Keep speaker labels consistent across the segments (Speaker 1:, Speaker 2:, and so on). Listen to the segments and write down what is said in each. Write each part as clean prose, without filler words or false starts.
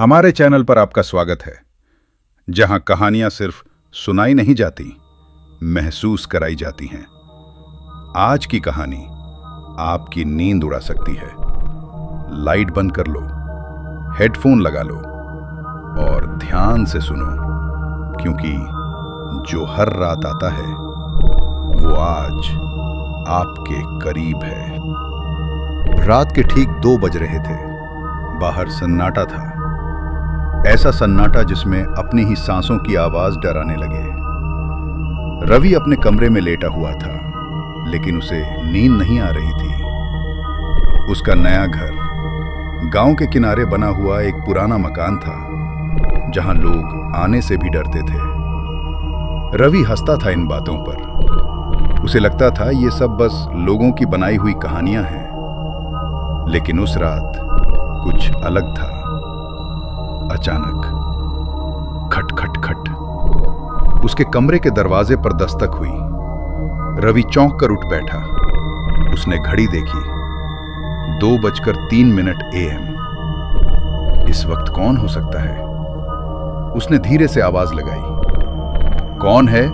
Speaker 1: हमारे चैनल पर आपका स्वागत है, जहां कहानियां सिर्फ सुनाई नहीं जाती, महसूस कराई जाती हैं। आज की कहानी आपकी नींद उड़ा सकती है। लाइट बंद कर लो, हेडफोन लगा लो और ध्यान से सुनो, क्योंकि जो हर रात आता है वो आज आपके करीब है। रात के ठीक 2 बज रहे थे। बाहर सन्नाटा था, ऐसा सन्नाटा जिसमें अपनी ही सांसों की आवाज डराने लगे। रवि अपने कमरे में लेटा हुआ था, लेकिन उसे नींद नहीं आ रही थी। उसका नया घर गांव के किनारे बना हुआ एक पुराना मकान था, जहां लोग आने से भी डरते थे। रवि हंसता था इन बातों पर। उसे लगता था ये सब बस लोगों की बनाई हुई कहानियां हैं। लेकिन उस रात कुछ अलग था। अचानक खट खट खट उसके कमरे के दरवाजे पर दस्तक हुई। रवि चौंक कर उठ बैठा। उसने घड़ी देखी, 2:03 AM। इस वक्त कौन हो सकता है? उसने धीरे से आवाज लगाई, कौन है?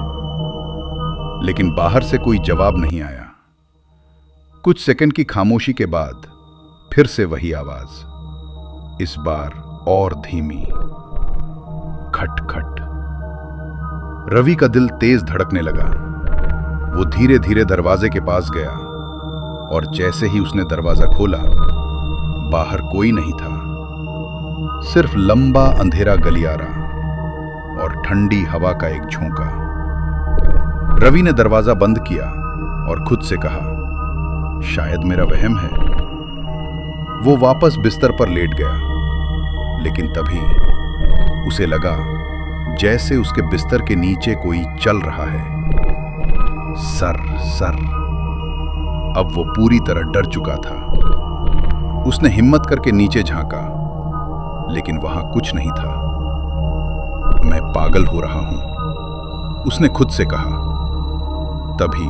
Speaker 1: लेकिन बाहर से कोई जवाब नहीं आया। कुछ सेकंड की खामोशी के बाद फिर से वही आवाज, इस बार और धीमी, खट खट। रवि का दिल तेज धड़कने लगा। वो धीरे धीरे दरवाजे के पास गया और जैसे ही उसने दरवाजा खोला, बाहर कोई नहीं था। सिर्फ लंबा अंधेरा गलियारा और ठंडी हवा का एक झोंका। रवि ने दरवाजा बंद किया और खुद से कहा, शायद मेरा वहम है। वो वापस बिस्तर पर लेट गया, लेकिन तभी उसे लगा जैसे उसके बिस्तर के नीचे कोई चल रहा है। Sir sir. अब वो पूरी तरह डर चुका था। उसने हिम्मत करके नीचे झांका, लेकिन वहां कुछ नहीं था। मैं पागल हो रहा हूं, उसने खुद से कहा। तभी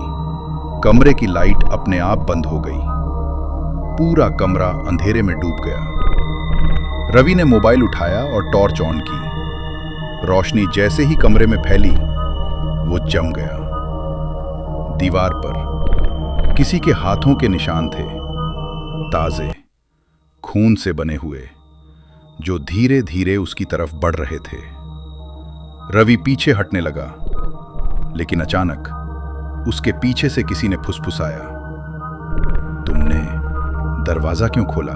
Speaker 1: कमरे की लाइट अपने आप बंद हो गई। पूरा कमरा अंधेरे में डूब गया। रवि ने मोबाइल उठाया और टॉर्च ऑन की। रोशनी जैसे ही कमरे में फैली, वो जम गया। दीवार पर किसी के हाथों के निशान थे, ताजे, खून से बने हुए, जो धीरे धीरे उसकी तरफ बढ़ रहे थे। रवि पीछे हटने लगा, लेकिन अचानक उसके पीछे से किसी ने फुसफुसाया, तुमने दरवाजा क्यों खोला?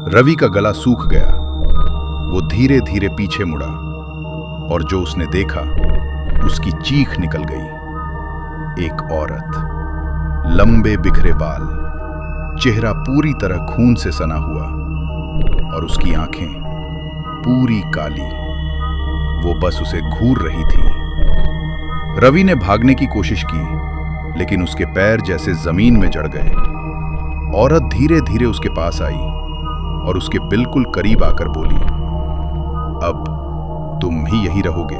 Speaker 1: रवि का गला सूख गया। वो धीरे धीरे पीछे मुड़ा और जो उसने देखा, उसकी चीख निकल गई। एक औरत, लंबे बिखरे बाल, चेहरा पूरी तरह खून से सना हुआ और उसकी आंखें पूरी काली। वो बस उसे घूर रही थी। रवि ने भागने की कोशिश की, लेकिन उसके पैर जैसे जमीन में जड़ गए। औरत धीरे धीरे उसके पास आई और उसके बिल्कुल करीब आकर बोली, अब तुम ही यही रहोगे।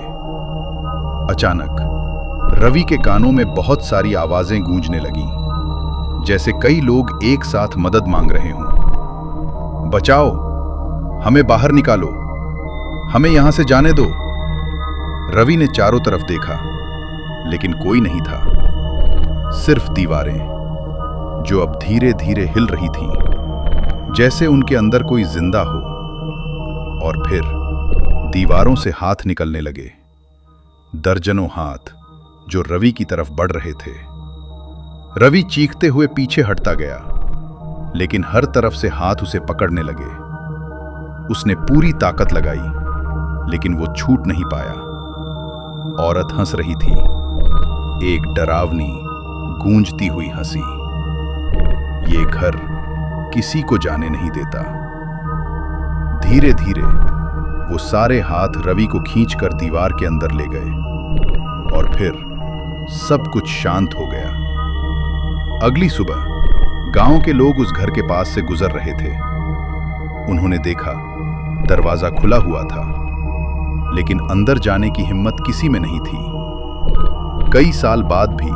Speaker 1: अचानक रवि के कानों में बहुत सारी आवाजें गूंजने लगीं, जैसे कई लोग एक साथ मदद मांग रहे हों। बचाओ, हमें बाहर निकालो, हमें यहां से जाने दो। रवि ने चारों तरफ देखा, लेकिन कोई नहीं था। सिर्फ दीवारें, जो अब धीरे धीरे हिल रही थीं, जैसे उनके अंदर कोई जिंदा हो। और फिर दीवारों से हाथ निकलने लगे, दर्जनों हाथ, जो रवि की तरफ बढ़ रहे थे। रवि चीखते हुए पीछे हटता गया, लेकिन हर तरफ से हाथ उसे पकड़ने लगे। उसने पूरी ताकत लगाई, लेकिन वो छूट नहीं पाया। औरत हंस रही थी, एक डरावनी, गूंजती हुई हंसी। ये घर किसी को जाने नहीं देता। धीरे धीरे वो सारे हाथ रवि को खींचकर दीवार के अंदर ले गए और फिर सब कुछ शांत हो गया। अगली सुबह गांव के लोग उस घर के पास से गुजर रहे थे। उन्होंने देखा दरवाजा खुला हुआ था, लेकिन अंदर जाने की हिम्मत किसी में नहीं थी। कई साल बाद भी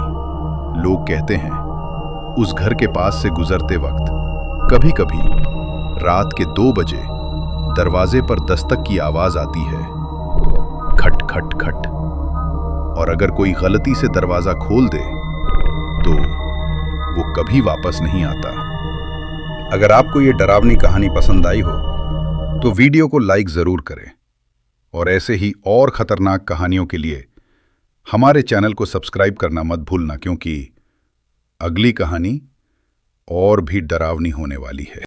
Speaker 1: लोग कहते हैं, उस घर के पास से गुजरते वक्त कभी कभी रात के 2 बजे दरवाजे पर दस्तक की आवाज आती है, खट खट खट। और अगर कोई गलती से दरवाजा खोल दे तो वो कभी वापस नहीं आता। अगर आपको ये डरावनी कहानी पसंद आई हो तो वीडियो को लाइक जरूर करें और ऐसे ही और खतरनाक कहानियों के लिए हमारे चैनल को सब्सक्राइब करना मत भूलना, क्योंकि अगली कहानी और भी डरावनी होने वाली है।